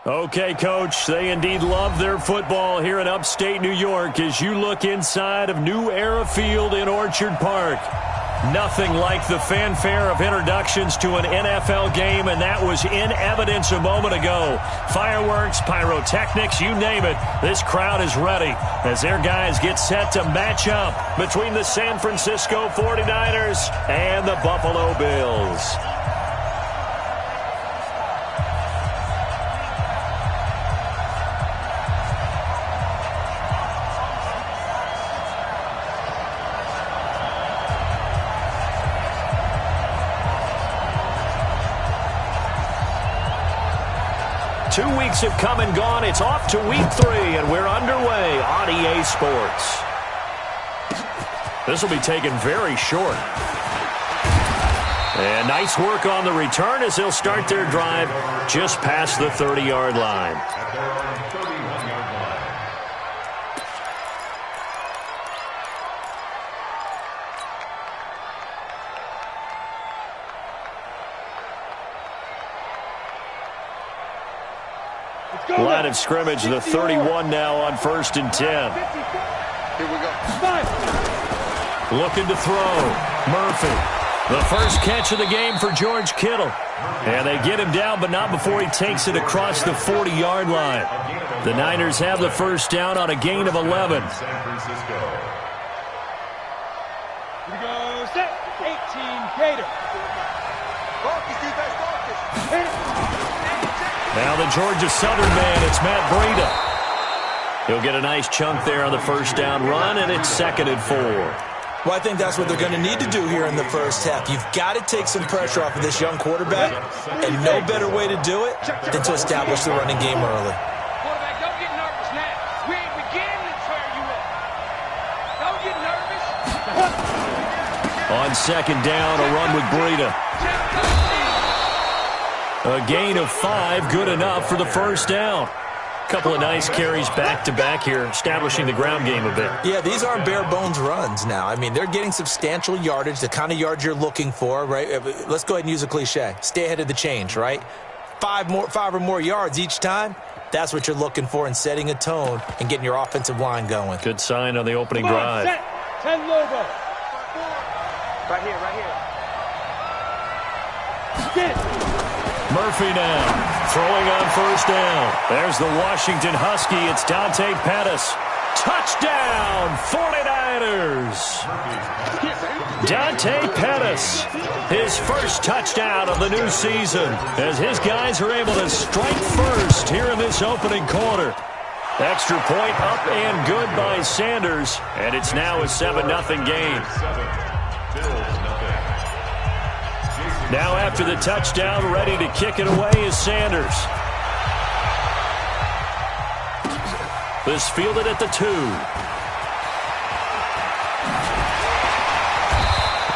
Okay, Coach, they indeed love their football here in upstate New York as you look inside of New Era Field in Orchard Park. Nothing like the fanfare of introductions to an NFL game, and that was in evidence a moment ago. Fireworks, pyrotechnics, you name it. This crowd is ready as their guys get set to match up between the San Francisco 49ers and the Buffalo Bills. 2 weeks have come and gone. It's off to week 3, and we're underway on EA Sports. This will be taken very short. And nice work on the return as they'll start their drive just past the 30-yard line. Line of scrimmage, the 31 now on 1st and 10. Here we go. Looking to throw. Murphy. The first catch of the game for George Kittle. And they get him down, but not before he takes it across the 40-yard line. The Niners have the first down on a gain of 11. San Francisco. Here we go. Set. 18, Gator. Focus, defense, focus. Now the Georgia Southern man, it's Matt Breida. He'll get a nice chunk there on the first down run, and it's 2nd and 4. Well, I think that's what they're going to need to do here in the first half. You've got to take some pressure off of this young quarterback, and no better way to do it than to establish the running game early. Quarterback, don't get nervous now. We ain't beginning to tear you up. Don't get nervous. On 2nd down, a run with Breida. A gain of 5, good enough for the first down. Couple of nice carries back-to-back here, establishing the ground game a bit. Yeah, these aren't bare-bones runs now. I mean, they're getting substantial yardage, the kind of yards you're looking for, right? Let's go ahead and use a cliche. Stay ahead of the change, right? 5 or more yards each time, that's what you're looking for in setting a tone and getting your offensive line going. Good sign on the opening drive. Set. 10 Lobo. Right here, right here. Get it. Murphy now, throwing on first down. There's the Washington Husky. It's Dante Pettis. Touchdown, 49ers. Dante Pettis, his first touchdown of the new season, as his guys are able to strike first here in this opening quarter. Extra point up and good by Sanders, and it's now a 7-0 game. Now after the touchdown, ready to kick it away is Sanders. This fielded at the 2.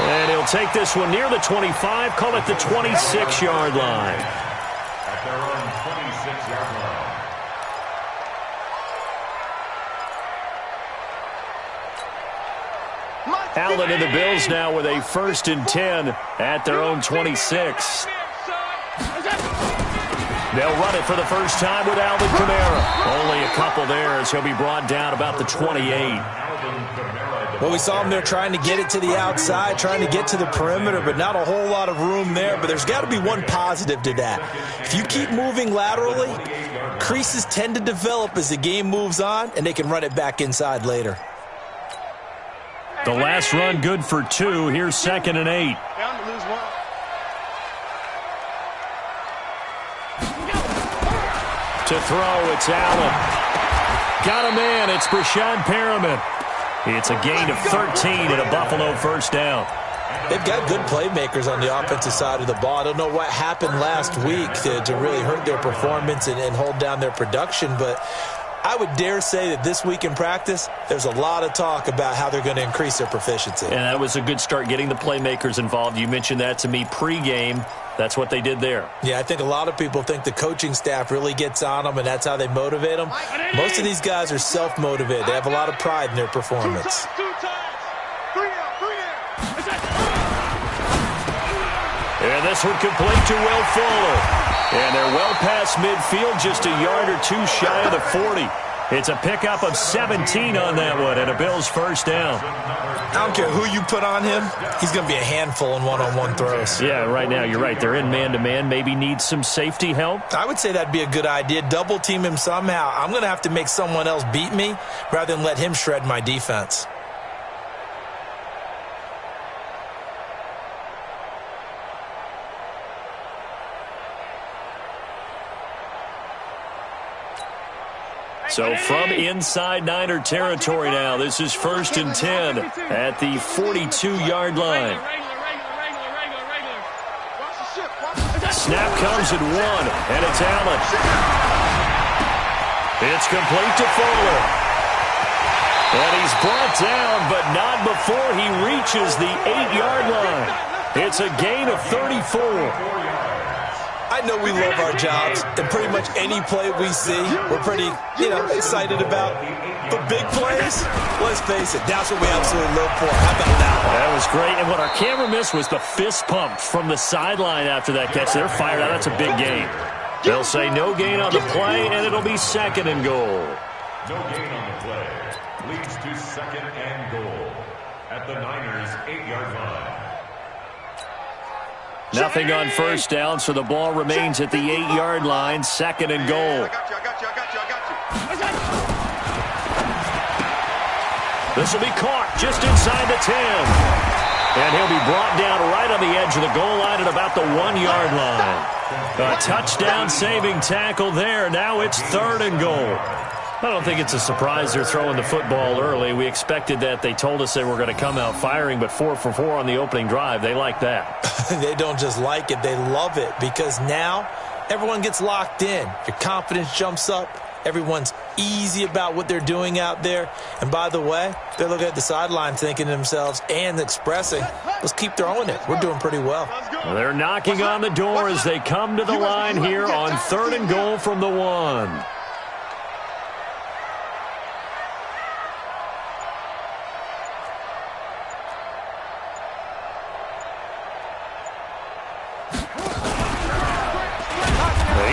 And he'll take this one near the 25, call it the 26-yard line. At their own 26-yard line. Allen and the Bills now with a 1st and 10 at their own 26. They'll run it for the first time with Alvin Kamara. Only a couple there as he'll be brought down about the 28. Well, we saw him there trying to get it to the outside, trying to get to the perimeter, but not a whole lot of room there. But there's got to be one positive to that. If you keep moving laterally, creases tend to develop as the game moves on, and they can run it back inside later. The last run good for 2. Here's 2nd and 8. Down to lose 1. To throw, it's Allen. Got a man, it's Brashad Perriman. It's a gain of 13 and a Buffalo first down. They've got good playmakers on the offensive side of the ball. I don't know what happened last week to really hurt their performance and hold down their production, but I would dare say that this week in practice, there's a lot of talk about how they're going to increase their proficiency. And that was a good start, getting the playmakers involved. You mentioned that to me pregame. That's what they did there. Yeah, I think a lot of people think the coaching staff really gets on them, and that's how they motivate them. Most of these guys are self-motivated. They have a lot of pride in their performance. 2 times. 3 out. And this one complete to Will Fuller. And they're well past midfield, just a yard or two shy of the 40. It's a pickup of 17 on that one, and a Bills first down. I don't care who you put on him. He's going to be a handful in one-on-one throws. Yeah, right now, you're right. They're in man-to-man. Maybe needs some safety help. I would say that'd be a good idea. Double team him somehow. I'm going to have to make someone else beat me rather than let him shred my defense. So from inside Niner territory now, this is 1st and 10 at the 42-yard line. Snap comes at 1, and it's Allen. It's complete to Fuller. And he's brought down, but not before he reaches the 8-yard line. It's a gain of 34. I know we love our jobs, and pretty much any play we see, we're pretty, excited about. But big plays, let's face it, that's what we absolutely live for. How about that one? That was great, and what our camera missed was the fist pump from the sideline after that catch. They're fired out. That's a big gain. They'll say no gain on the play, and it'll be 2nd and goal. No gain on the play. Leads to 2nd and goal at the Niners' 8-yard line. Nothing on first down, so the ball remains at the 8-yard line, 2nd and goal. I got you. This will be caught just inside the 10. And he'll be brought down right on the edge of the goal line at about the 1-yard line. A touchdown-saving tackle there. Now it's 3rd and goal. I don't think it's a surprise they're throwing the football early. We expected that. They told us they were going to come out firing, but 4 for 4 on the opening drive. They like that. They don't just like it, they love it, because now everyone gets locked in. Your confidence jumps up. Everyone's easy about what they're doing out there. And by the way, they're looking at the sideline thinking to themselves and expressing, let's keep throwing it. We're doing pretty well. They're knocking on the door as they come to the line here on 3rd and goal from the 1.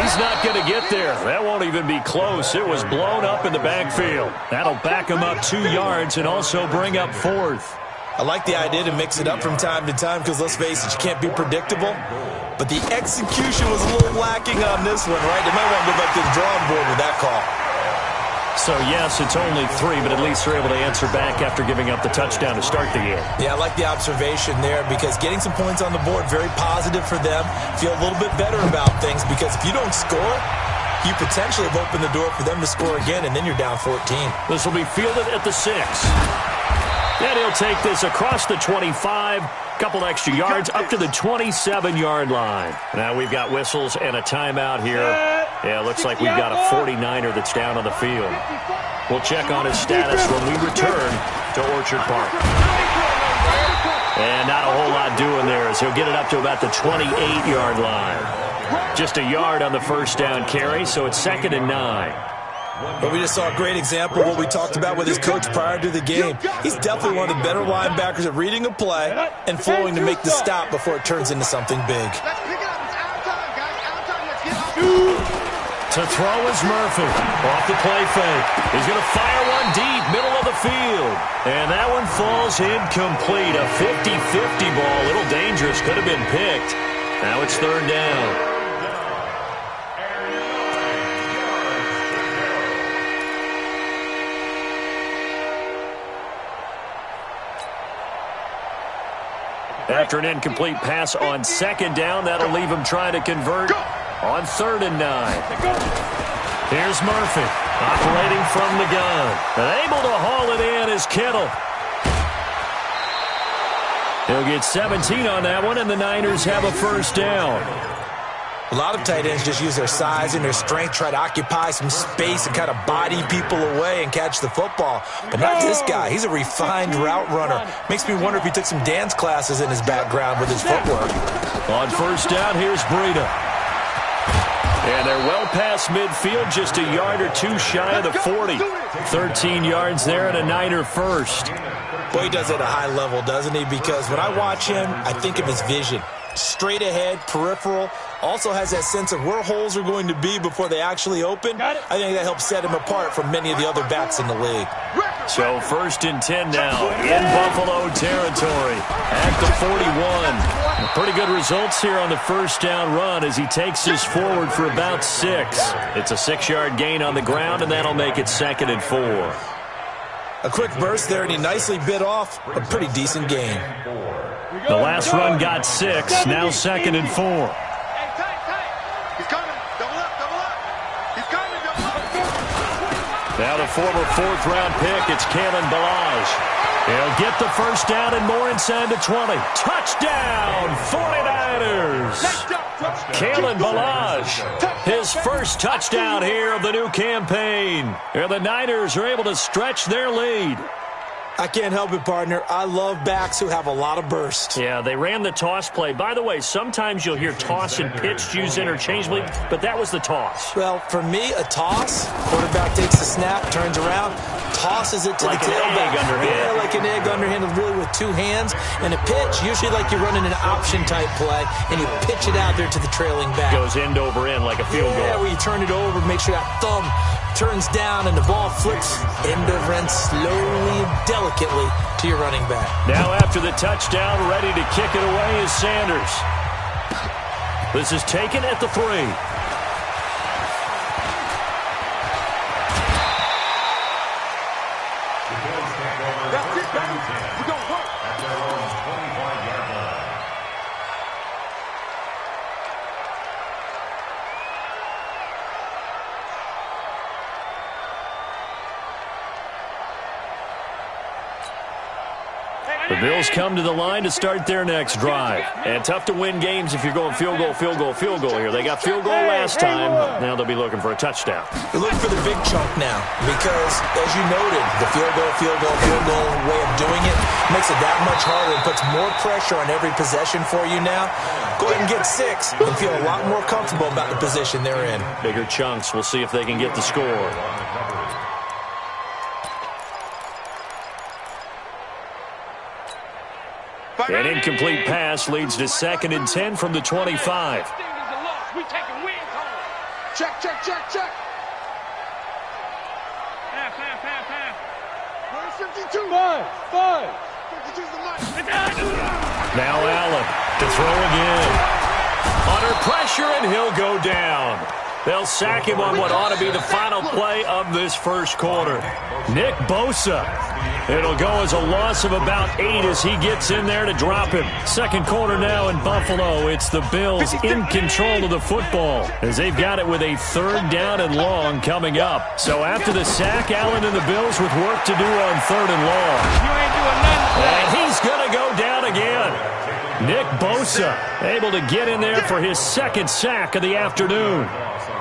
He's not going to get there. That won't even be close. It was blown up in the backfield. That'll back him up 2 yards and also bring up 4th. I like the idea to mix it up from time to time because, let's face it, you can't be predictable. But the execution was a little lacking on this one, right? They might want to go back to the drawing board with that call. So, yes, it's only 3, but at least they're able to answer back after giving up the touchdown to start the game. Yeah, I like the observation there because getting some points on the board, very positive for them. Feel a little bit better about things because if you don't score, you potentially have opened the door for them to score again, and then you're down 14. This will be fielded at the 6. And he'll take this across the 25, couple extra yards, up to the 27-yard line. Now we've got whistles and a timeout here. Yeah, it looks like we've got a 49er that's down on the field. We'll check on his status when we return to Orchard Park. And not a whole lot doing there as he'll get it up to about the 28-yard line. Just a yard on the first down carry, so it's 2nd and 9. But we just saw a great example of what we talked about with his coach prior to the game. He's definitely one of the better linebackers at reading a play and flowing to make the stop before it turns into something big. Let's pick it up. It's our time, guys. Our time. Let's get To throw is Murphy. Off the play fake. He's going to fire one deep, middle of the field. And that one falls incomplete. A 50-50 ball. A little dangerous. Could have been picked. Now it's 3rd down. After an incomplete pass on 2nd down, that'll leave him trying to convert on 3rd and 9. Here's Murphy, operating from the gun. And able to haul it in is Kittle. He'll get 17 on that one, and the Niners have a first down. A lot of tight ends just use their size and their strength, try to occupy some space and kind of body people away and catch the football. But not this guy. He's a refined route runner. Makes me wonder if he took some dance classes in his background with his footwork. On first down, here's Breida. And they're well past midfield, just a yard or two shy of the 40. 13 yards there and a Niner first. Boy, he does it at a high level, doesn't he? Because when I watch him, I think of his vision. straight ahead, peripheral. Also has that sense of where holes are going to be before they actually open. I think that helps set him apart from many of the other backs in the league. So 1st and 10 now in Buffalo territory at the 41. Pretty good results here on the first down run as he takes us forward for about 6. It's a 6-yard gain on the ground, and that'll make it 2nd and 4. A quick burst there, and he nicely bit off a pretty decent gain. The last run got 6, now 2nd and 4. Hey, tight. He's coming. Double up. He's coming, double up. Now the former 4th-round pick, it's Kalen Ballage. He'll get the first down and more inside the 20. Touchdown, 49ers! Kalen Ballage, his first touchdown here of the new campaign. And the Niners are able to stretch their lead. I can't help it, partner. I love backs who have a lot of burst. Yeah, they ran the toss play. By the way, sometimes you'll hear toss and pitch used interchangeably, but that was the toss. Well, for me, a toss, quarterback takes the snap, turns around, tosses it to like the tailback. Yeah, like an egg underhanded, really with 2 hands. And a pitch, usually like you're running an option-type play, and you pitch it out there to the trailing back. Goes end over end like a field goal. Yeah, where you turn it over, make sure that thumb turns down, and the ball flips end over end slowly and delicately to your running back. Now after the touchdown, ready to kick it away is Sanders. This is taken at the 3. That's it, baby. We're going to work. At their own 25-yard line. The Bills come to the line to start their next drive. And tough to win games if you're going field goal here. They got field goal last time. Now they'll be looking for a touchdown. They're looking for the big chunk now because, as you noted, the field goal way of doing it makes it that much harder and puts more pressure on every possession for you now. Go ahead and get 6 and feel a lot more comfortable about the position they're in. Bigger chunks. We'll see if they can get the score. An incomplete pass leads to 2nd and 10 from the 25. We taking wins home. Check. Where's 52? 5. 52's the money. Now Allen to throw again. Under pressure, and he'll go down. They'll sack him on what ought to be the final play of this first quarter. Nick Bosa. It'll go as a loss of about 8 as he gets in there to drop him. Second quarter now in Buffalo. It's the Bills in control of the football as they've got it with a 3rd down and long coming up. So after the sack, Allen and the Bills with work to do on 3rd and long. You ain't doing nothing. And he's going to go down again. Nick Bosa able to get in there for his 2nd sack of the afternoon.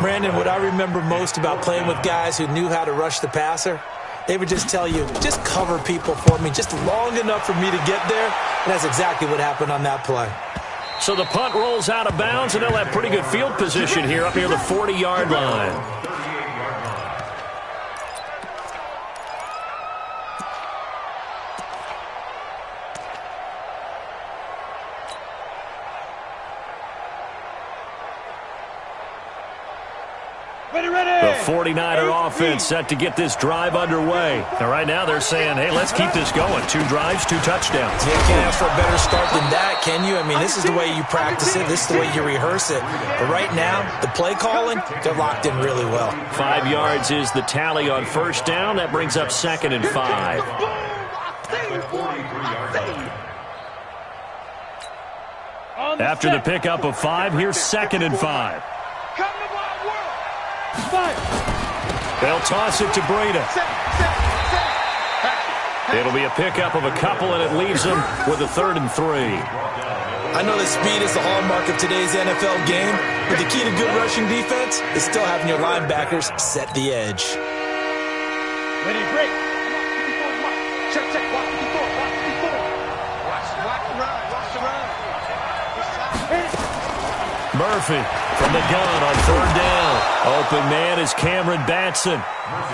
Brandon, what I remember most about playing with guys who knew how to rush the passer, they would just tell you, just cover people for me, just long enough for me to get there. And that's exactly what happened on that play. So the punt rolls out of bounds, and they'll have pretty good field position here up near the 40-yard line. The 49er offense set to get this drive underway. And right now they're saying, hey, let's keep this going. 2 drives, 2 touchdowns. Yeah, can't ask for a better start than that, can you? I mean, this is the way you practice it. This is the way you rehearse it. But right now, the play calling, they're locked in really well. 5 yards is the tally on first down. That brings up 2nd and 5. After the pickup of 5, here's 2nd and 5. They'll toss it to Breida. It'll be a pickup of a couple, and it leaves them with a 3rd and 3. I know that speed is the hallmark of today's NFL game, but the key to good rushing defense is still having your linebackers set the edge. Ready, break. Check. Watch the run. Murphy from the gun on third down. Open man is Cameron Batson.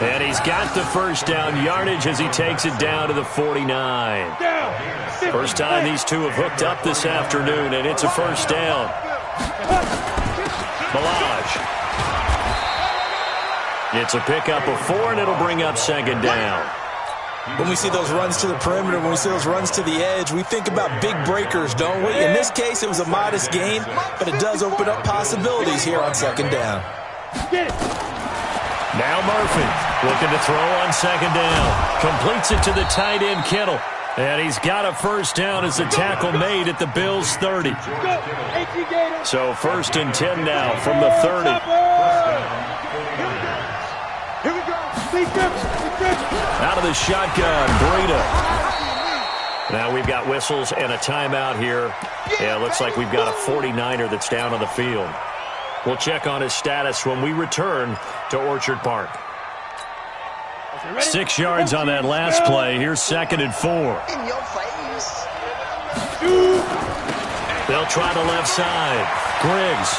And he's got the first down yardage as he takes it down to the 49. First time these two have hooked up this afternoon, and it's a first down. Balaj. It's a pickup of 4, and it'll bring up second down. When we see those runs to the perimeter, when we see those runs to the edge, we think about big breakers, don't we? In this case, it was a modest gain, but it does open up possibilities here on second down. Now Murphy looking to throw on second down. Completes it to the tight end, Kittle. And he's got a first down as the tackle made at the Bills' 30. So 1st and 10 now from the 30. Here we go. Out of the shotgun, Breida. Now we've got whistles and a timeout here. Yeah, it looks like we've got a 49er that's down on the field. We'll check on his status when we return to Orchard Park. 6 yards on that last play. Here's 2nd and 4. In your face. They'll try the left side. Griggs.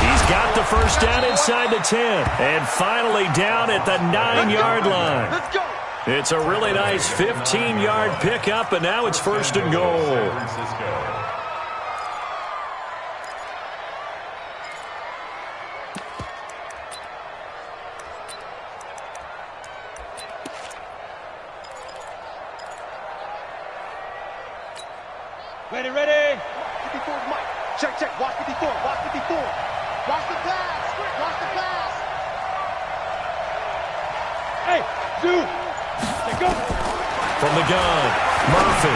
He's got the first down inside the 10. And finally down at the 9-yard line. Let's go. It's a really nice 15-yard pickup, and now it's 1st and goal. Ready. 54's Mike. Check. Watch 54. Watch 54. Watch the pass. Watch the pass. Hey, Zoo. Go. From the gun, Murphy.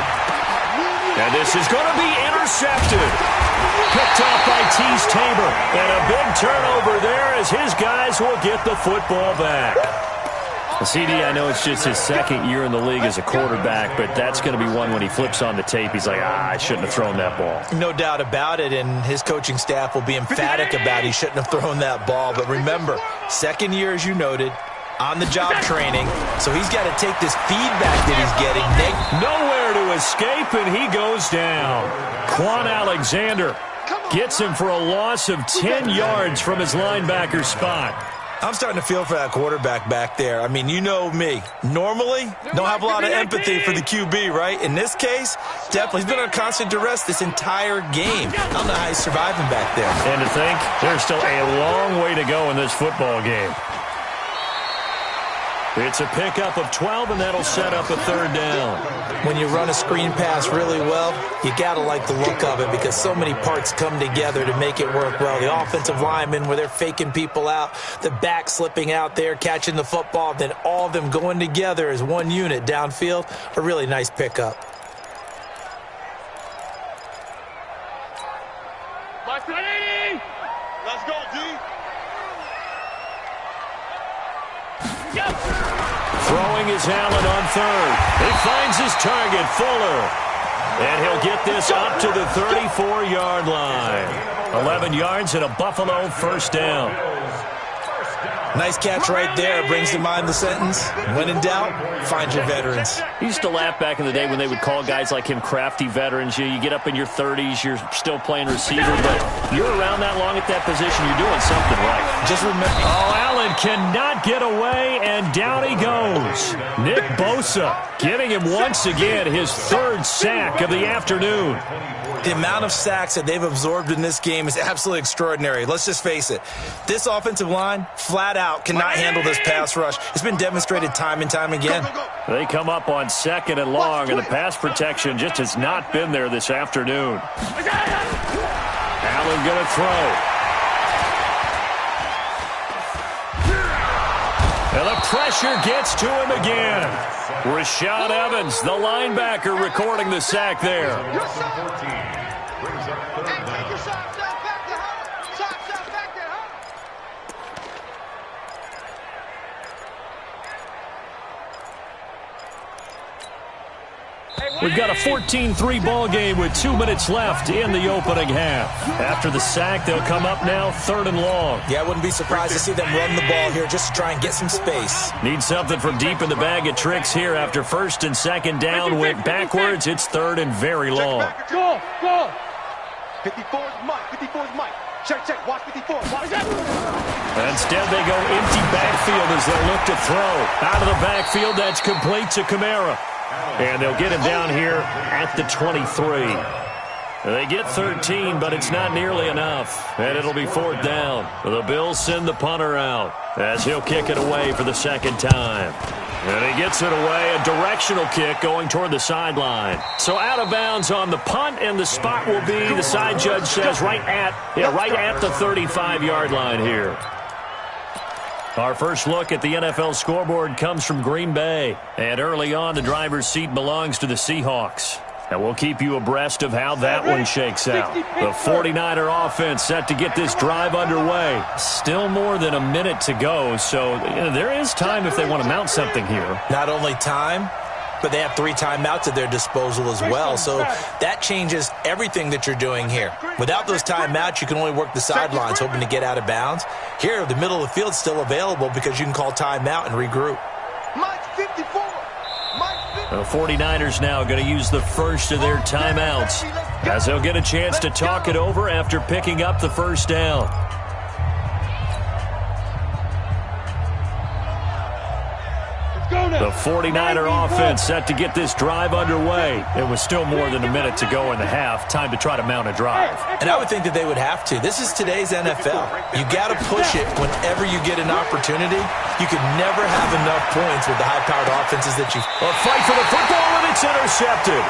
And this is going to be intercepted. Picked off by Tease Tabor. And a big turnover there as his guys will get the football back. CD, I know it's just his 2nd year in the league as a quarterback, but that's going to be one when he flips on the tape. He's like, I shouldn't have thrown that ball. No doubt about it, and his coaching staff will be emphatic about he shouldn't have thrown that ball. But remember, 2nd year, as you noted, on-the-job training, so he's got to take this feedback that he's getting. Nowhere to escape, and he goes down. Quan Alexander gets him for a loss of 10 yards from his linebacker spot. I'm starting to feel for that quarterback back there. I mean, you know me. Normally, don't have a lot of empathy for the QB, right? In this case, definitely. He's been under constant duress this entire game. I don't know how he's surviving back there. And to think, there's still a long way to go in this football game. It's a pickup of 12, and that'll set up a 3rd down. When you run a screen pass really well, you got to like the look of it because so many parts come together to make it work well. The offensive linemen, where they're faking people out, the back slipping out there, catching the football, then all of them going together as one unit downfield. A really nice pickup. Ready. Let's go, D. Throwing is Allen on 3rd. He finds his target, Fuller. And he'll get this up to the 34-yard line. 11 yards and a Buffalo first down. Nice catch right there. Brings to mind the sentence, when in doubt, find your veterans. I used to laugh back in the day when they would call guys like him crafty veterans. You get up in your 30s, you're still playing receiver, but you're around that long at that position, you're doing something right. Just remember. Oh, Allen cannot get away, and down he goes. Nick Bosa giving him once again his 3rd sack of the afternoon. The amount of sacks that they've absorbed in this game is absolutely extraordinary. Let's just face it. This offensive line, flat out, cannot handle this pass rush. It's been demonstrated time and time again. They come up on 2nd and long, and the pass protection just has not been there this afternoon. Allen going to throw. And the pressure gets to him again. Rashad Evans, the linebacker, recording the sack there. We've got a 14-3 ball game with 2 minutes left in the opening half. After the sack, they'll come up now 3rd and long. Yeah, I wouldn't be surprised to see them run the ball here just to try and get some space. Need something from deep in the bag of tricks here after 1st and 2nd down. Went backwards. It's 3rd and very long. Go. 54's Mike. 54's Mike. Check, check. Watch 54. Watch that. Instead, they go empty backfield as they look to throw. Out of the backfield, that's complete to Kamara. And they'll get him down here at the 23. They get 13, but it's not nearly enough. And it'll be 4th down. The Bills send the punter out as he'll kick it away for the second time. And he gets it away, a directional kick going toward the sideline. So out of bounds on the punt, and the spot will be, the side judge says, right at the 35-yard line here. Our first look at the NFL scoreboard comes from Green Bay. And early on, the driver's seat belongs to the Seahawks. And we'll keep you abreast of how that one shakes out. The 49er offense set to get this drive underway. Still more than a minute to go, so there is time if they want to mount something here. Not only time, but they have 3 timeouts at their disposal as well, so that changes everything that you're doing here. Without those timeouts, you can only work the sidelines, hoping to get out of bounds. Here, the middle of the field is still available because you can call timeout and regroup. Mike 54. The 49ers now going to use the first of their timeouts as they'll get a chance to talk it over after picking up the first down. The 49er offense set to get this drive underway. It was still more than a minute to go in the half. Time to try to mount a drive. And I would think that they would have to. This is today's NFL. You got to push it whenever you get an opportunity. You can never have enough points with the high-powered offenses that you... A fight for the football, and it's intercepted.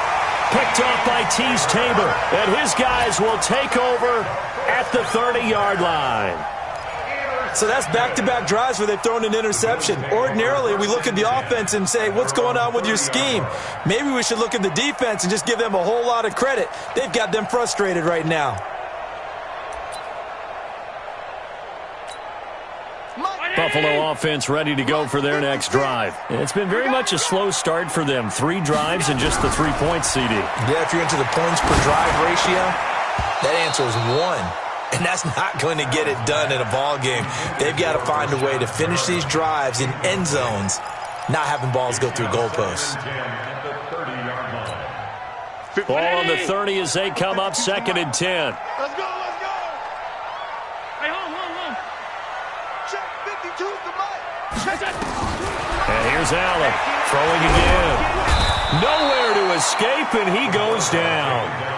Picked off by Tease Tabor. And his guys will take over at the 30-yard line. So that's back-to-back drives where they've thrown an interception. Ordinarily, we look at the offense and say, what's going on with your scheme? Maybe we should look at the defense and just give them a whole lot of credit. They've got them frustrated right now. Buffalo offense ready to go for their next drive. It's been very much a slow start for them. 3 drives and just the 3 points, CD. Yeah, if you're into the points per drive ratio, that answer is 1. And that's not going to get it done in a ball game. They've got to find a way to finish these drives in end zones, not having balls go through goalposts. Ball on the 30 as they come up 2nd and 10. Let's go, let's go. Hey, hold. Check 52's the Mike. Check it. And here's Allen throwing again. Nowhere to escape, and he goes down.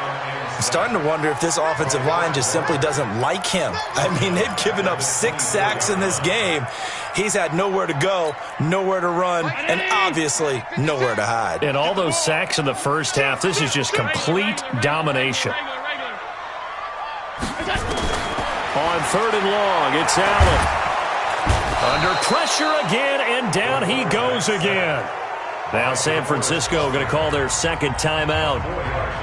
I'm starting to wonder if this offensive line just simply doesn't like him. I mean, they've given up 6 sacks in this game. He's had nowhere to go, nowhere to run, and obviously nowhere to hide. And all those sacks in the first half, this is just complete domination. On 3rd and long, it's Allen. Under pressure again, and down he goes again. Now San Francisco going to call their second timeout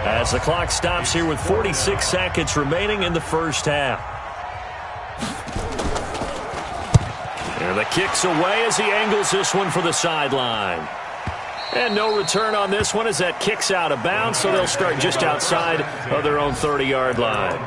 as the clock stops here with 46 seconds remaining in the first half. And the kick's away as he angles this one for the sideline. And no return on this one as that kick's out of bounds, so they'll start just outside of their own 30-yard line.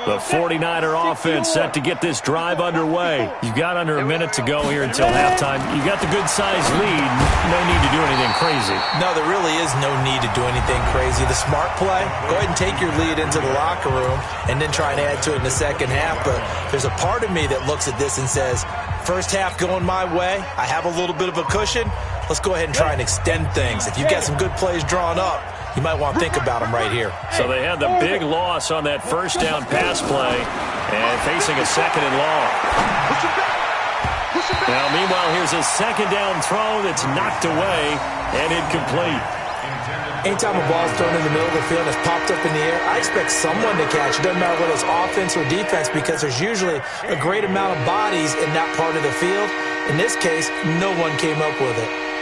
The 49er offense set to get this drive underway. You've got under a minute to go here until halftime. You've got the good-sized lead. No need to do anything crazy. No, there really is no need to do anything crazy. The smart play, go ahead and take your lead into the locker room and then try and add to it in the second half. But there's a part of me that looks at this and says, first half going my way, I have a little bit of a cushion. Let's go ahead and try and extend things. If you've got some good plays drawn up, you might want to think about them right here. So they had the big loss on that first down pass play and facing a 2nd and long. Now, meanwhile, here's a 2nd down throw that's knocked away and incomplete. Anytime a ball's thrown in the middle of the field and it's popped up in the air, I expect someone to catch it. Doesn't matter whether it's offense or defense, because there's usually a great amount of bodies in that part of the field. In this case, no one came up with it.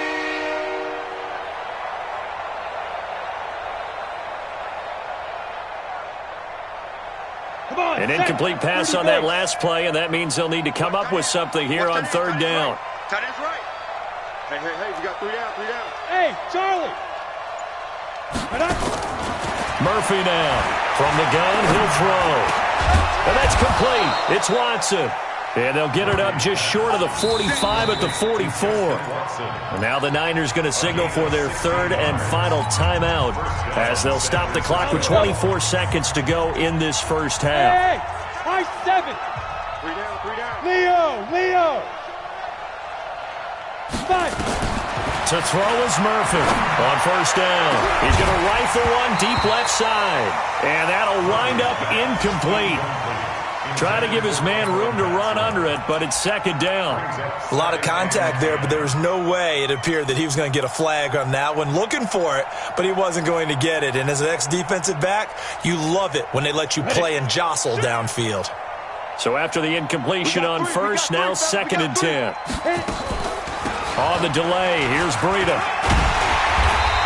An incomplete pass on that last play, and that means they'll need to come up with something here on 3rd down. Tight end's right. Hey, you got 3 down, 3 down. Hey, Charlie. Murphy now. From the gun, he'll throw. And that's complete. It's Watson. And they'll get it up just short of the 45 at the 44. And now the Niners going to signal for their third and final timeout as they'll stop the clock with 24 seconds to go in this first half. Hey, high 7. 3 down. Leo. 5. To throw is Murphy on first down. He's going to rifle one deep left side. And that'll wind up incomplete. Trying to give his man room to run under it, but it's second down. A lot of contact there, but there was no way it appeared that he was going to get a flag on that one. Looking for it, but he wasn't going to get it. And as an ex-defensive back, you love it when they let you play and jostle downfield. So after the incompletion on first, now second and 10. On the delay, here's Breida.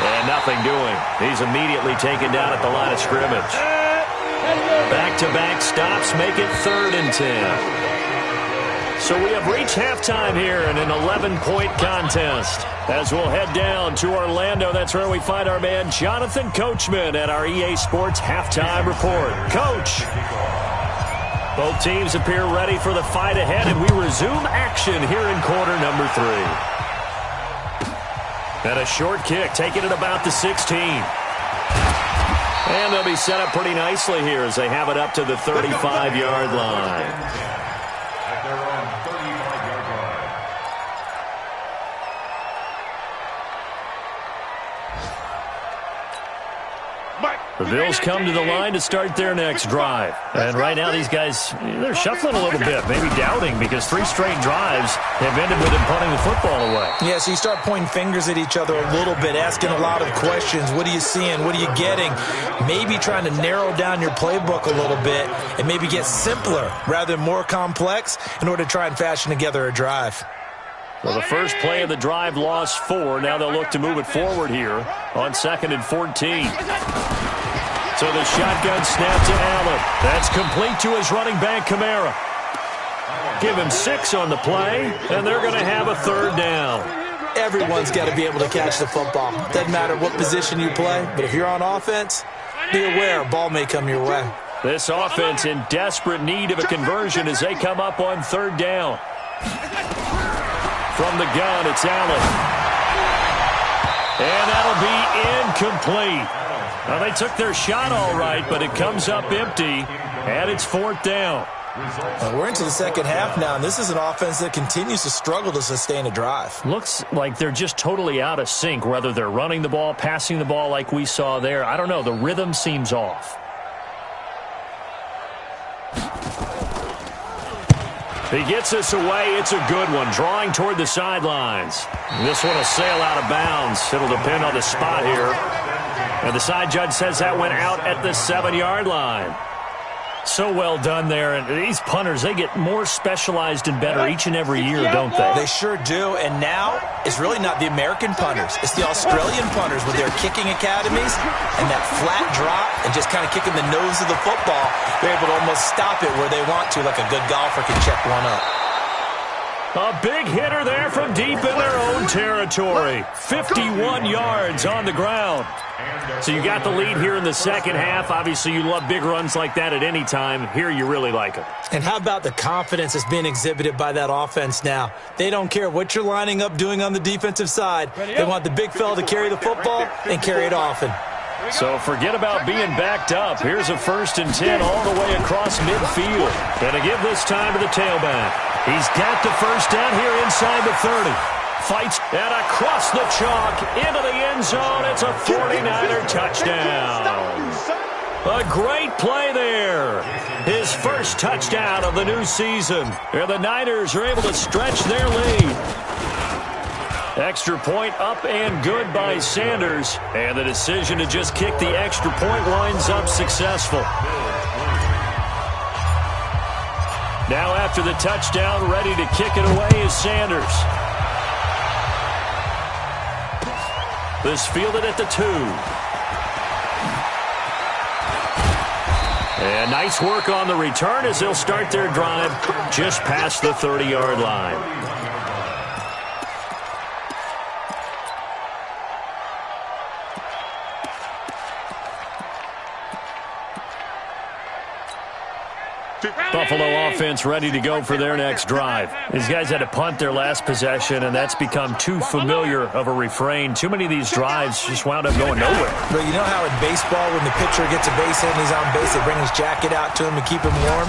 And nothing doing. He's immediately taken down at the line of scrimmage. Back-to-back stops make it third and 10. So we have reached halftime here in an 11-point contest. As we'll head down to Orlando, that's where we find our man Jonathan Coachman at our EA Sports Halftime Report. Coach, both teams appear ready for the fight ahead, and we resume action here in quarter number 3. And a short kick, taking it about the 16. And they'll be set up pretty nicely here as they have it up to the 35-yard line. At their own 35-yard line. The Bills come to the line to start their next drive. And right now these guys, they're shuffling a little bit, maybe doubting, because 3 straight drives have ended with them punting the football away. Yeah, so you start pointing fingers at each other a little bit, asking a lot of questions. What are you seeing? What are you getting? Maybe trying to narrow down your playbook a little bit and maybe get simpler rather than more complex in order to try and fashion together a drive. Well, the first play of the drive lost 4. Now they'll look to move it forward here on second and 14. So the shotgun snap to Allen. That's complete to his running back, Kamara. Give him 6 on the play, and they're going to have a third down. Everyone's got to be able to catch the football. Doesn't matter what position you play, but if you're on offense, be aware a ball may come your way. This offense in desperate need of a conversion as they come up on third down. From the gun, it's Allen. And that'll be incomplete. Now, they took their shot all right, but it comes up empty, and it's fourth down. We're into the second half now, and this is an offense that continues to struggle to sustain a drive. Looks like they're just totally out of sync, whether they're running the ball, passing the ball like we saw there. I don't know. The rhythm seems off. He gets this away. It's a good one. Drawing toward the sidelines. This one will sail out of bounds. It'll depend on the spot here. And the side judge says that went out at the 7-yard line. So well done there. And these punters, they get more specialized and better each and every year, don't they? They sure do. And now it's really not the American punters. It's the Australian punters with their kicking academies and that flat drop and just kind of kicking the nose of the football. They're able to almost stop it where they want to, like a good golfer can check one up. A big hitter there from deep in their own territory. 51 yards on the ground. So you got the lead here in the second half. Obviously, you love big runs like that at any time. Here, you really like them. And how about the confidence that's being exhibited by that offense now? They don't care what you're lining up doing on the defensive side. They want the big fella to carry the football and carry it often. So forget about being backed up. Here's a 1st and 10 all the way across midfield. And to give this time to the tailback. He's got the first down here inside the 30. Fights and across the chalk into the end zone. It's a 49er touchdown. A great play there. His first touchdown of the new season. And the Niners are able to stretch their lead. Extra point up and good by Sanders. And the decision to just kick the extra point winds up successful. Now after the touchdown, ready to kick it away is Sanders. This fielded at the 2. And nice work on the return as they'll start their drive just past the 30-yard line. Buffalo offense ready to go for their next drive. These guys had to punt their last possession, and that's become too familiar of a refrain. Too many of these drives just wound up going nowhere. But you know how in baseball, when the pitcher gets a base hit and he's on base, they bring his jacket out to him to keep him warm?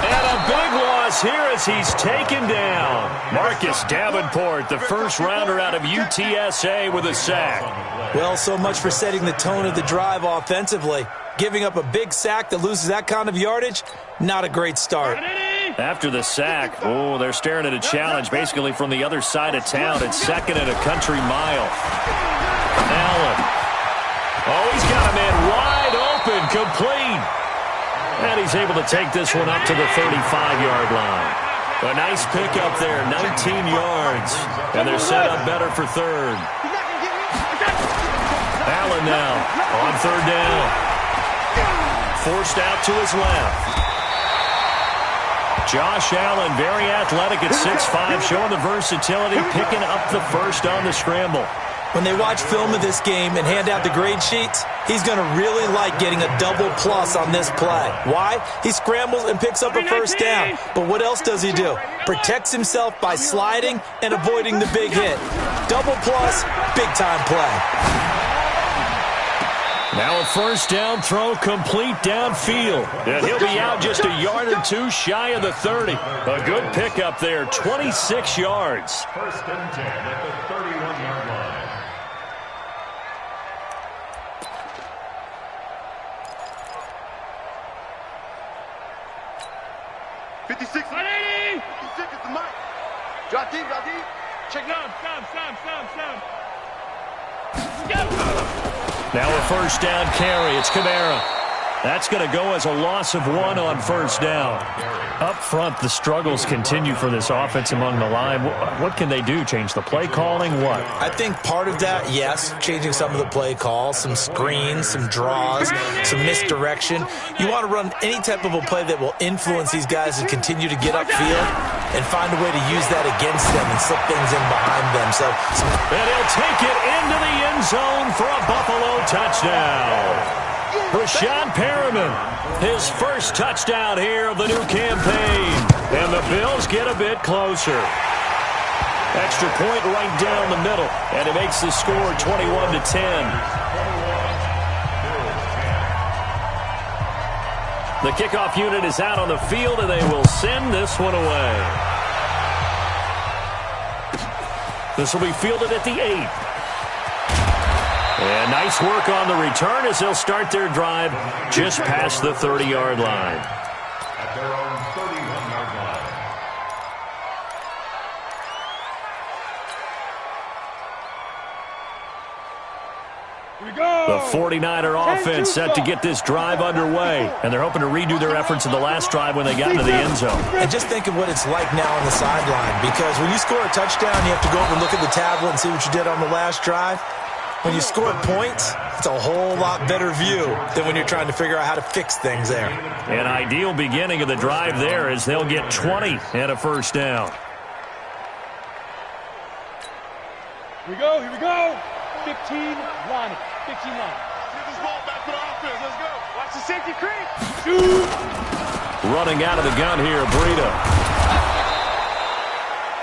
And a big loss here as he's taken down. Marcus Davenport, the first rounder out of UTSA, with a sack. Well, so much for setting the tone of the drive offensively. Giving up a big sack that loses that kind of yardage, not a great start. After the sack, they're staring at a challenge basically from the other side of town. It's second and a country mile. Allen. He's got a man wide open, complete. And he's able to take this one up to the 35-yard line. A nice pickup there, 19 yards. And they're set up better for third. Allen now on third down. Forced out to his left. Josh Allen, very athletic at 6'5", showing the versatility, picking up the first on the scramble. When they watch film of this game and hand out the grade sheets, he's going to really like getting a double plus on this play. Why? He scrambles and picks up a first down. But what else does he do? Protects himself by sliding and avoiding the big hit. Double plus, big-time play. Now a first down throw complete downfield. And he'll be out just a yard or two shy of the 30. A good pickup there, 26 yards. First and 10 at the 31-yard line. $56. $56 is the mic. Drop deep, drop deep. Check it out. Stop. Now a first down carry. It's Kamara. That's going to go as a loss of 1 on first down. Up front, the struggles continue for this offense among the line. What can they do? Change the play calling? What? I think part of that, yes, changing some of the play calls, some screens, some draws, some misdirection. You want to run any type of a play that will influence these guys to continue to get upfield and find a way to use that against them and slip things in behind them. And he'll take it into the end zone for a Buffalo touchdown. Rashad Perriman, his first touchdown here of the new campaign. And the Bills get a bit closer. Extra point right down the middle. And it makes the score 21-10. The kickoff unit is out on the field, and they will send this one away. This will be fielded at the 8. And nice work on the return as they'll start their drive just past the 30-yard line. At their own 31-yard line. Here we go. The 49er offense set to get this drive underway, and they're hoping to redo their efforts in the last drive when they got into the end zone. And just think of what it's like now on the sideline, because when you score a touchdown, you have to go over and look at the tablet and see what you did on the last drive. When you score points, it's a whole lot better view than when you're trying to figure out how to fix things there. An ideal beginning of the drive there as they'll get 20 and a first down. Here we go. 15 line. Get this ball back to the offense. Let's go. Watch the safety creep. Shoot. Running out of the gun here, Breida.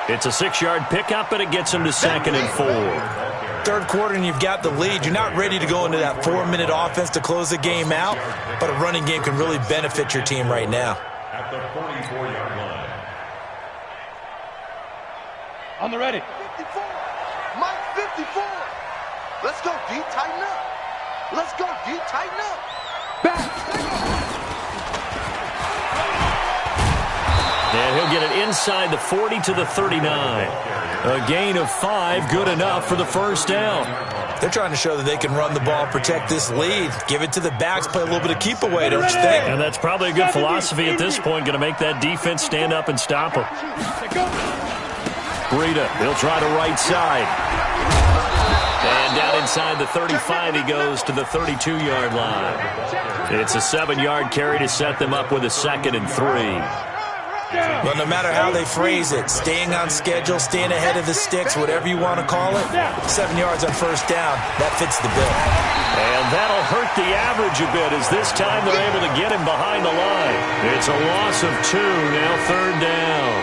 It's a 6-yard pickup, but it gets him to 2nd and 4. Third quarter and you've got the lead. You're not ready to go into that 4-minute offense to close the game out, but a running game can really benefit your team right now. At the 44-yard line. On the ready. 54. Mike, 54. Let's go, D. Tighten up. Let's go, D. Tighten up. Back. And he'll get it inside the 40 to the 39. A gain of 5, good enough for the first down. They're trying to show that they can run the ball, protect this lead, give it to the backs, play a little bit of keep away, don't you think? And that's probably a good philosophy at this point, going to make that defense stand up and stop them. Breida, he'll try to right side. And down inside the 35, he goes to the 32-yard line. It's a 7-yard carry to set them up with a 2nd and 3. Well, no matter how they phrase it, staying on schedule, staying ahead of the sticks, whatever you want to call it, 7 yards on first down, that fits the bill. And that'll hurt the average a bit as this time they're able to get him behind the line. It's a loss of 2, now 3rd down.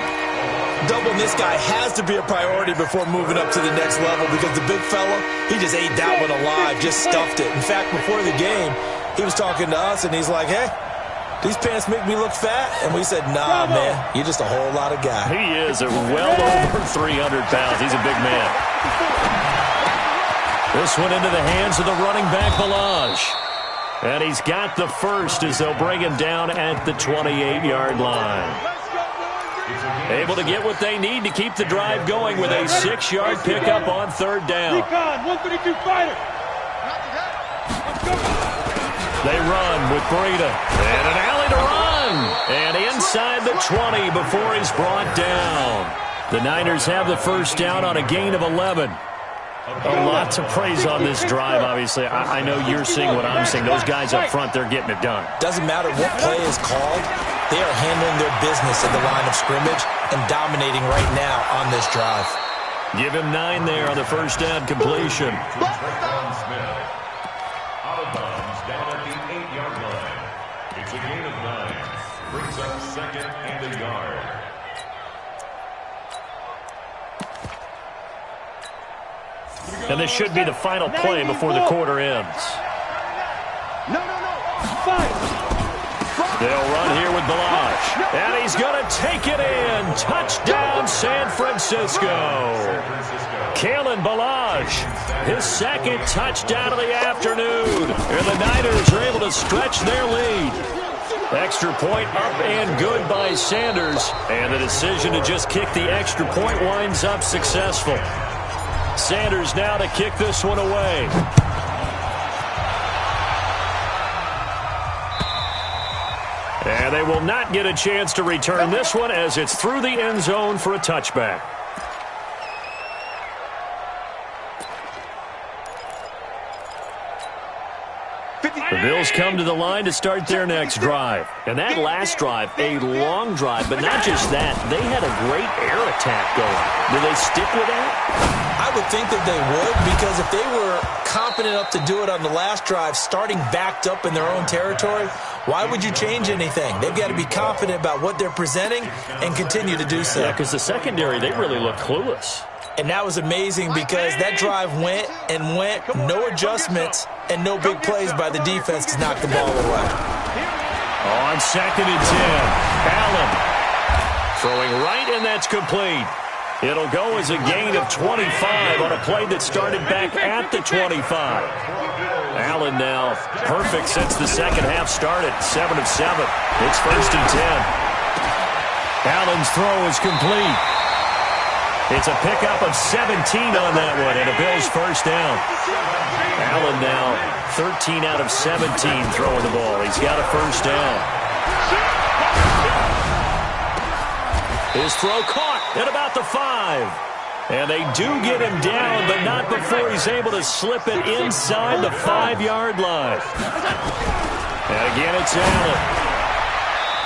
Doubling this guy has to be a priority before moving up to the next level because the big fella, he just ate that one alive, just stuffed it. In fact, before the game, he was talking to us, and he's like, hey, these pants make me look fat? And we said, nah, man, you're just a whole lot of guy. He is well over 300 pounds. He's a big man. This one into the hands of the running back, Balaj. And he's got the first as they'll bring him down at the 28-yard line. Able to get what they need to keep the drive going with a 6-yard pickup on 3rd down. 132 fighter. They run with Breida. And an alley to run. And inside the 20 before he's brought down. The Niners have the first down on a gain of 11. A lot to praise on this drive, obviously. I know you're seeing what I'm seeing. Those guys up front, they're getting it done. Doesn't matter what play is called. They are handling their business at the line of scrimmage and dominating right now on this drive. Give him 9 there on the first down completion. Out of bounds down at the 8-yard line. It's a gain of 9. Brings up 2nd and a yard. And this should be the final play before the quarter ends. No. They'll run here with Balaj. And he's going to take it in. Touchdown, San Francisco. Kalen Balaj, his 2nd touchdown of the afternoon. And the Niners are able to stretch their lead. Extra point up and good by Sanders. And the decision to just kick the extra point winds up successful. Sanders now to kick this one away. And they will not get a chance to return this one as it's through the end zone for a touchback. The Bills come to the line to start their next drive. And that last drive, a long drive, but not just that. They had a great air attack going. Do they stick with that? I would think that they would, because if they were confident enough to do it on the last drive, starting backed up in their own territory, why would you change anything? They've got to be confident about what they're presenting and continue to do so. Yeah, because the secondary, they really look clueless. And that was amazing because that drive went, no adjustments, and no big plays by the defense to knock the ball away. On 2nd and 10, Allen throwing right, and that's complete. It'll go as a gain of 25 on a play that started back at the 25. Allen now perfect since the second half started, 7 of 7. It's 1st and 10. Allen's throw is complete. It's a pickup of 17 on that one, and a Bills first down. Allen now 13 out of 17 throwing the ball. He's got a first down. His throw caught at about the 5. And they do get him down, but not before he's able to slip it inside the 5-yard line. And again, it's Allen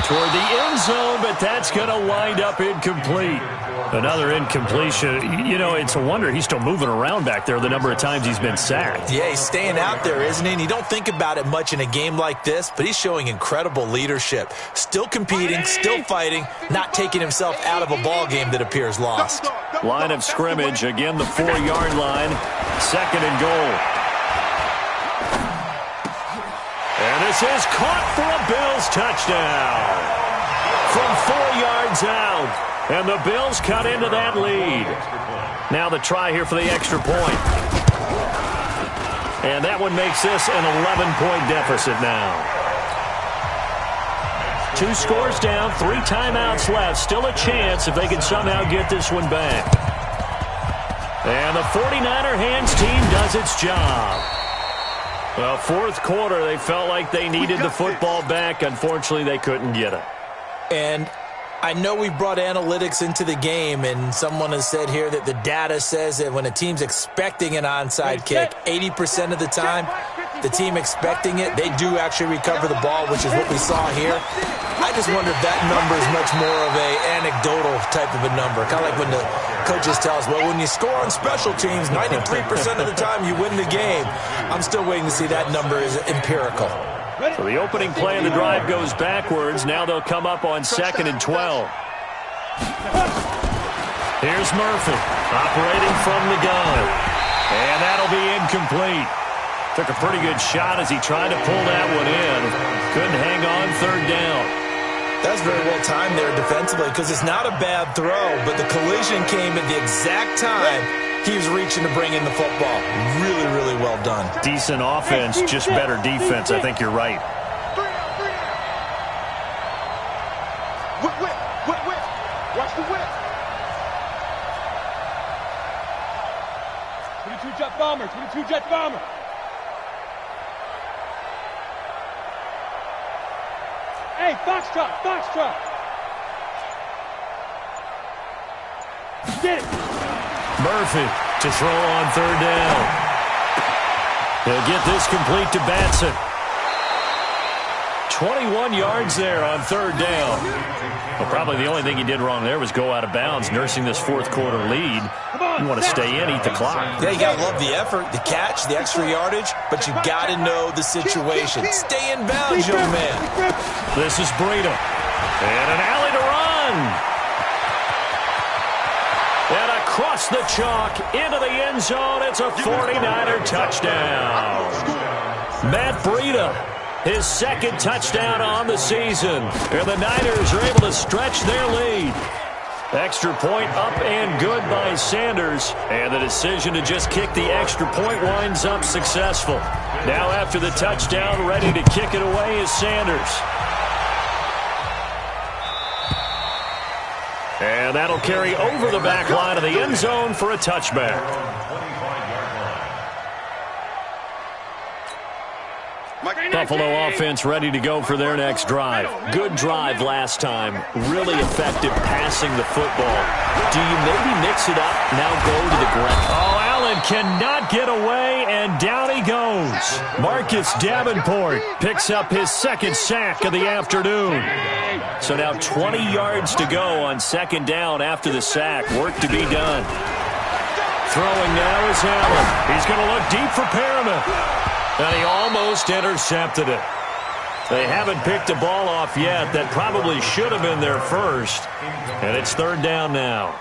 toward the end zone, but that's going to wind up incomplete. Another incompletion. You know, it's a wonder he's still moving around back there the number of times he's been sacked. Yeah, he's staying out there, isn't he? And you don't think about it much in a game like this, but he's showing incredible leadership. Still competing, still fighting, not taking himself out of a ball game that appears lost. Line of scrimmage, again the 4-yard line, 2nd and goal. And this is caught for a Bills touchdown from 4 yards out. And the Bills cut into that lead. Now the try here for the extra point. And that one makes this an 11-point deficit now. 2 scores down, 3 timeouts left. Still a chance if they can somehow get this one back. And the 49er hands team does its job. Well, 4th quarter, they felt like they needed the football back. Unfortunately, they couldn't get it. And I know we brought analytics into the game, and someone has said here that the data says that when a team's expecting an onside kick, 80% of the time, the team expecting it, they do actually recover the ball, which is what we saw here. I just wonder if that number is much more of a anecdotal type of a number. Kind of like when the coaches tell us, well, when you score on special teams, 93% of the time you win the game. I'm still waiting to see that number is empirical. So the opening play of the drive goes backwards. Now they'll come up on 2nd and 12. Here's Murphy operating from the gun. And that'll be incomplete. Took a pretty good shot as he tried to pull that one in. Couldn't hang on 3rd down. That's very well timed there defensively because it's not a bad throw, but the collision came at the exact time he was reaching to bring in the football. Really, really well done. Decent offense, just better defense. I think you're right. Whip. Watch the whip. 22-jet bomber, 22-jet bomber. Hey, Foxtrot. Get it. Murphy to throw on 3rd down. He'll get this complete to Batson. 21 yards there on 3rd down. Well, probably the only thing he did wrong there was go out of bounds, nursing this 4th quarter lead. You want to stay in, eat the clock. Yeah, you got to love the effort, the catch, the extra yardage, but you got to know the situation. Stay in bounds, young man. This is Breida. And an alley to run. And across the chalk into the end zone. It's a 49er touchdown. Matt Breida, his 2nd touchdown on the season. And the Niners are able to stretch their lead. Extra point up and good by Sanders. And the decision to just kick the extra point winds up successful. Now after the touchdown, ready to kick it away is Sanders. And that'll carry over the back line of the end zone for a touchback. Buffalo offense ready to go for their next drive. Good drive last time. Really effective passing the football. Do you maybe mix it up, now go to the ground? Oh, Allen cannot get away, and down he goes. Marcus Davenport picks up his 2nd sack of the afternoon. So now 20 yards to go on 2nd down after the sack. Work to be done. Throwing now is Allen. He's going to look deep for Perriman. And he almost intercepted it. They haven't picked a ball off yet. That probably should have been their first. And it's 3rd down now.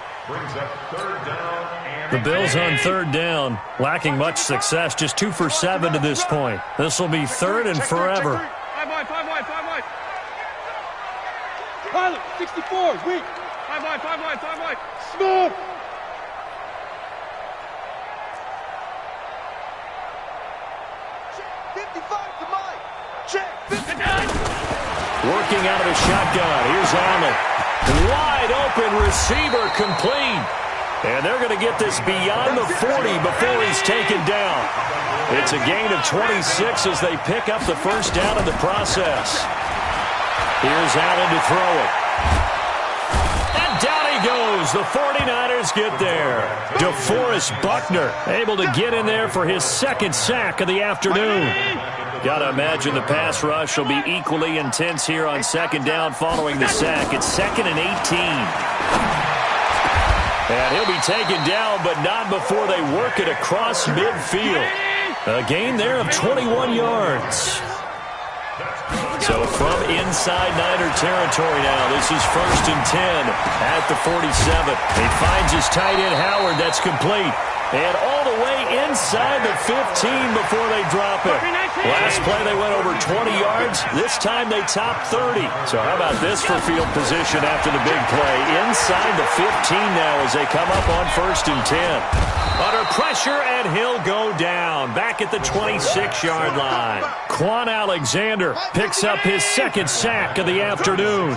The Bills on 3rd down, lacking much success. Just 2 for 7 to this point. This will be 3rd and forever. 5 wide. Pilot, 64 is weak. 5 wide. Smooth. Working out of the shotgun. Here's Allen. Wide open receiver complete. And they're going to get this beyond the 40 before he's taken down. It's a gain of 26 as they pick up the 1st down in the process. Here's Allen to throw it. And down he goes. The 49ers get there. DeForest Buckner able to get in there for his 2nd sack of the afternoon. Got to imagine the pass rush will be equally intense here on 2nd down following the sack. It's 2nd and 18. And he'll be taken down, but not before they work it across midfield. A gain there of 21 yards. So from inside Niner territory now, this is 1st and 10 at the 47. He finds his tight end Howard. That's complete. And all the way inside the 15 before they drop it. Last play they went over 20 yards. This time they topped 30. So how about this for field position after the big play? Inside the 15 now as they come up on 1st and 10. Under pressure, and he'll go down. Back at the 26-yard line. Quan Alexander picks up his 2nd sack of the afternoon.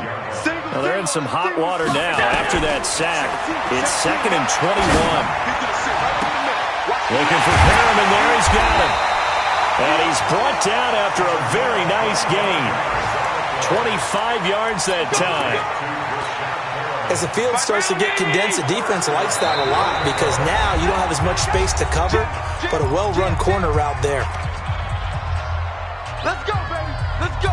Well, they're in some hot water now after that sack. It's 2nd and 21. Looking for Perriman there. He's got him. And he's brought down after a very nice gain. 25 yards that time. As the field starts to get condensed, the defense likes that a lot because now you don't have as much space to cover, but a well-run corner route there. Let's go, baby. Let's go.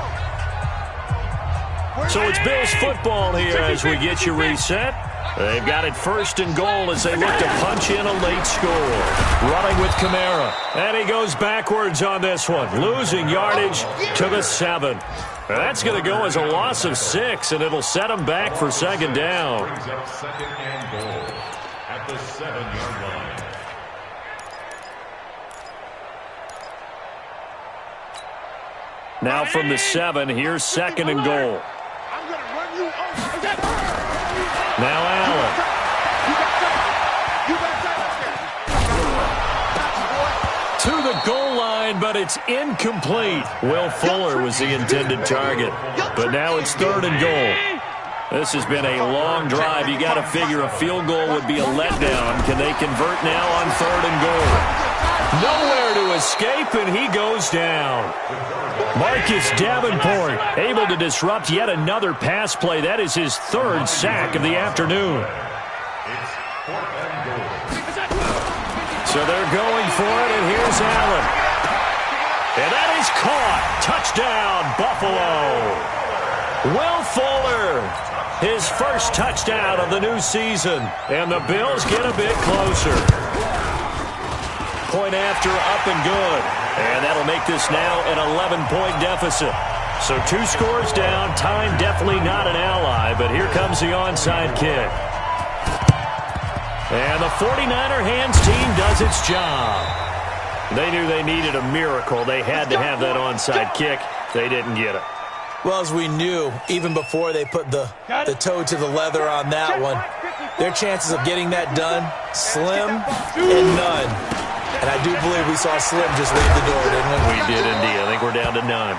So it's Bills football here as we get you reset. They've got it 1st and goal as they look to punch in a late score. Running with Kamara. And he goes backwards on this one. Losing yardage to the 7. That's going to go as a loss of 6, and it'll set him back for 2nd down. Brings up 2nd and goal at the 7-yard line. Now from the 7, here's 2nd and goal. Now Allen. To the goal line, but it's incomplete. Will Fuller was the intended target. But now it's 3rd and goal. This has been a long drive. You got to figure a field goal would be a letdown. Can they convert now on 3rd and goal? Nowhere to escape, and he goes down. Marcus Davenport able to disrupt yet another pass play. That is his 3rd sack of the afternoon. It's 4th and goal. So they're going for it, and here's Allen. And that is caught. Touchdown, Buffalo. Will Fuller, his 1st touchdown of the new season. And the Bills get a bit closer. Point after, up and good. And that'll make this now an 11-point deficit. So 2 scores down. Time definitely not an ally, but here comes the onside kick. And the 49er hands team does its job. They knew they needed a miracle. They had to have that onside kick. They didn't get it. Well, as we knew, even before they put the toe to the leather on that one, their chances of getting that done, slim and none. And I do believe we saw Slim just leave the door, didn't we? We did indeed. I think we're down to none.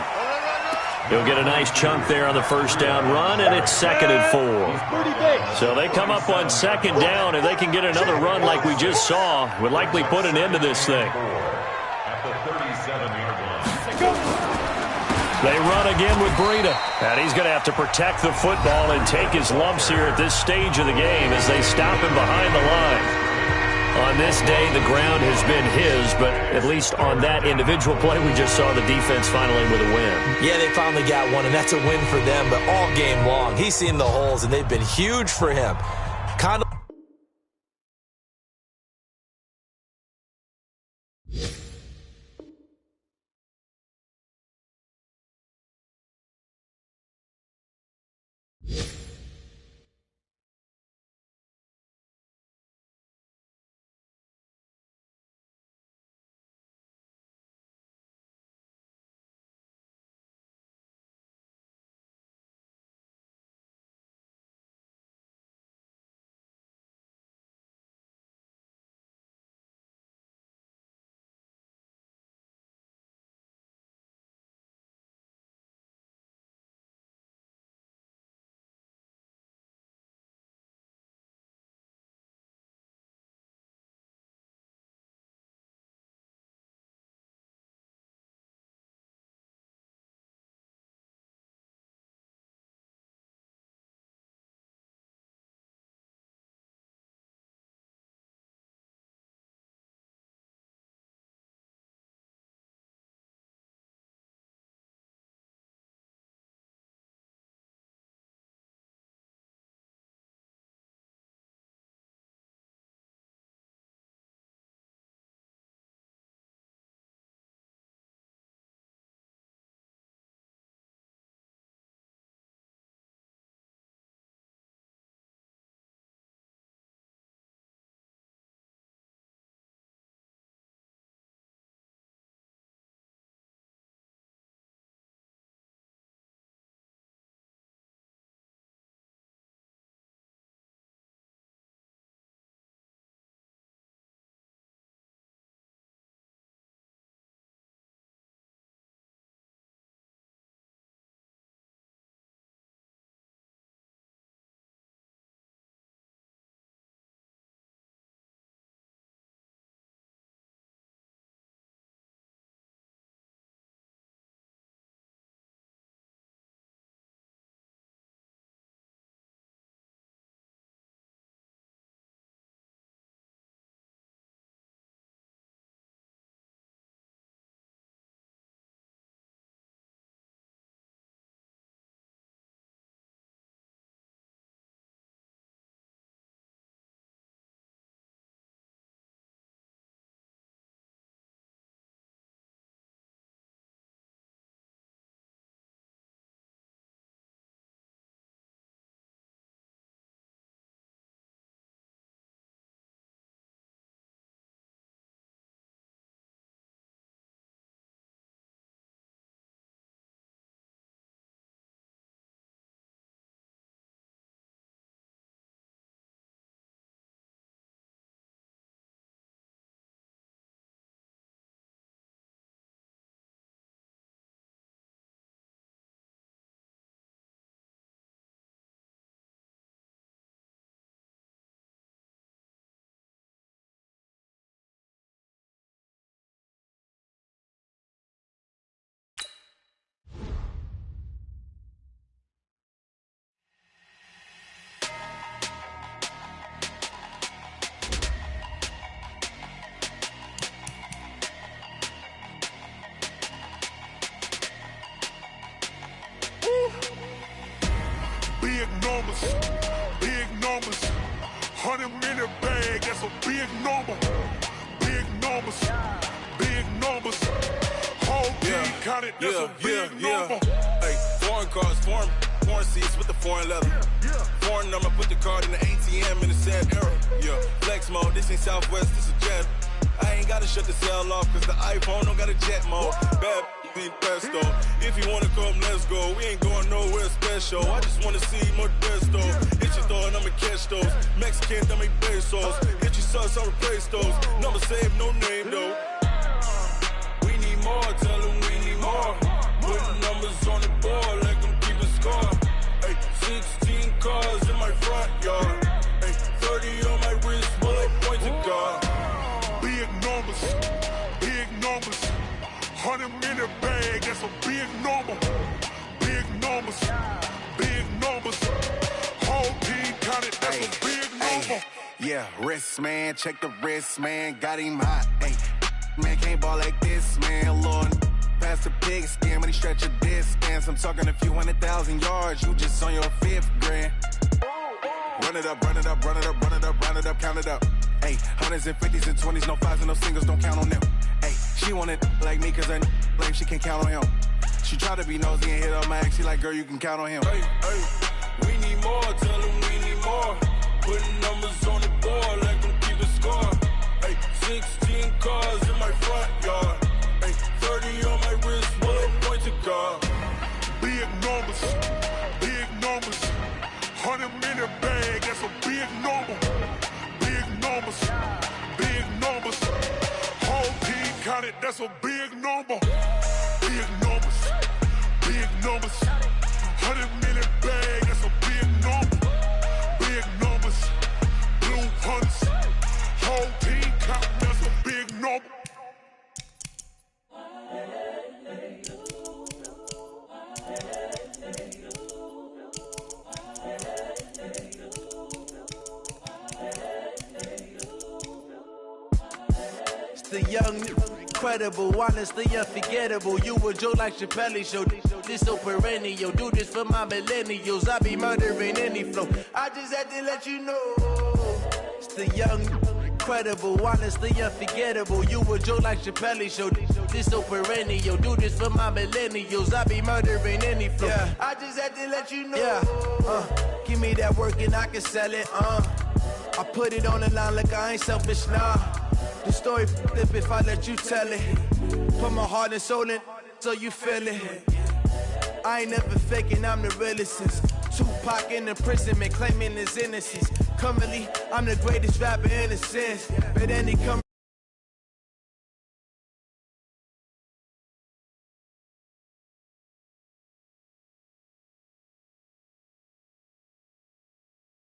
He'll get a nice chunk there on the 1st down run, and it's 2nd and 4. So they come up on 2nd down. If they can get another run like we just saw, would likely put an end to this thing. At the 37-yard line. They run again with Breida. And he's going to have to protect the football and take his lumps here at this stage of the game as they stop him behind the line. On this day, the ground has been his, but at least on that individual play, we just saw the defense finally with a win. Yeah, they finally got one, and that's a win for them, but all game long, he's seen the holes, and they've been huge for him. Kind of 100 minute bag, that's a big number. Big numbers, big numbers. Whole team counted, that's a big number. Hey, foreign cars, foreign seats with the foreign leather. Foreign number, put the card in the ATM in the sad era. Yeah, flex mode, this ain't Southwest, this is jet. I ain't gotta shut the cell off, cause the iPhone don't got a jet mode. Bad be pesto. If you wanna come, let's go. We ain't going nowhere special. I just wanna see Modesto. Hit your thought, I'ma catch those. Mexican, I make pesos. Hit your sus, I'll replace those. Number saved, no name though. We need more, tell them we need more. Putting numbers on the board like I'm keeping score. Hey, 16 cars in my front yard. Hey, 30 on my wrist, bullet point to God. Big numbers, big numbers. 100 minute bag, that's a big number. Big numbers, big numbers. Whole team counted, that's a big number. Yeah, wrist man, check the wrist man, got him hot. Ay, man can't ball like this, man. Lord, past the pig skin when he stretch a distance. I'm talking a few 100,000 yards, you just on your 5th grand. Run it up, run it up, run it up, run it up, run it up, count it up. Ay, hundreds and 50s and 20s, no 5s and no singles, don't count on them. Ay, she want it like me, cause her lame, she can't count on him. She try to be nosy and hit up my ex, she like, girl, you can count on him. Hey, hey, we need more, tell them we need more. Putting numbers on the board like I'm keeping score. Hey, 16 cars in my front yard. Hey, 30 on my wrist, bullet point to God. Big numbers, big numbers. 100 minute bag, that's a big number. Big numbers, big numbers. Whole team counted, that's a big number. Big numbers, big numbers. 100 minute bag, that's a big number. Big numbers, blue hunts. Whole team counting, that's a big number. The young, incredible, honestly unforgettable. You a Joe like Chappelle show. This so perennial. Do this for my millennials. I be murdering any flow. I just had to let you know. It's the young, incredible, honestly unforgettable. You a Joe like Chappelle show. This so perennial. Do this for my millennials. I be murdering any flow. Yeah. I just had to let you know. Yeah. Give me that work and I can sell it. I put it on the line like I ain't selfish, nah. The story flip if I let you tell it. Put my heart and soul in so you feel it. I ain't never faking, I'm the realest since Tupac in imprisonment, claiming his innocence. Currently, I'm the greatest rapper in a sense. But then he come